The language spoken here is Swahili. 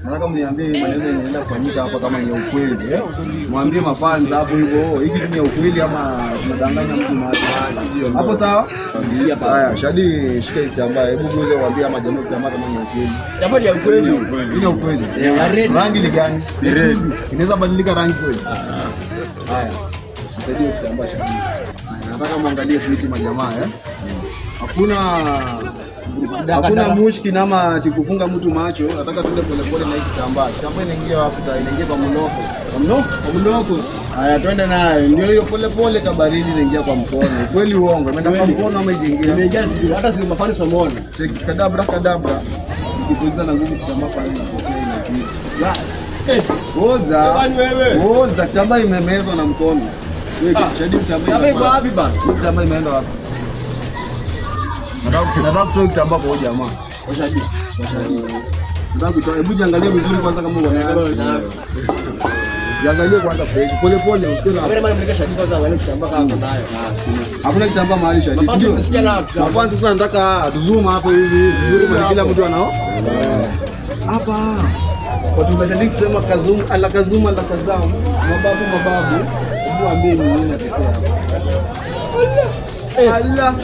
nataka mniambie maneno yanaenda kufanyika hapa kama ni ukweli. Mwambie mafans hapo hivyo, hiki ni ukweli ama tunadanganya mtu mahali. Hapo sawa? Haya, Shadi shika kitambaa. Hebu ngoja uambie ama jamaa kitambaa kama ni ukweli. Jambo ni ukweli. Ni ukweli. Rangi ni gani? Ni red. Inaweza badilika rangi kweli? Haya. Msaidie kitambaa Shadi. Nataka muangalie fiti majamaa Hakuna mushki nama ati kufunga mtu macho. Nataka tuende pole pole na hiki kitambaa. Kitambaa inaingia wapi sasa? Inaingia kwa mnoko. Kwa mnoko. Haya twende nayo. Ndio hiyo pole pole kabaridi inaingia kwa mkono. Kweli uongo? Imeenda kwa mkono ama ijiingia? Imeingia sisi hata si mafani somoni. Cheki kadabra. Ukipuliza na nguvu kitambaa pale inapotea inazidi. Oza kitambaa imemezwa na mkono. Wewe Shadi kitambaa iko wapi bana? Kitambaa imeenda wapi? Nataka kutoa kitambaa kwa jamaa. Shadi. Nataka kutoa. Hebu jiangalie vizuri kwanza kama unaona. Jiangalie kwanza fresh. Pole pole usikie na. Wewe mimi Shadi kwanza angalia kitambaa kama unayo. Hakuna kitambaa mahali Shadi. Ndio. Kwanza sasa nataka tuzoom hapo hivi. Vizuri kwa kila mtu anao. Hapa. Kwa tunashadi kusema kazumu ala kazamu. Mababu. Hebu ambie ni nini natokea hapa. Allah.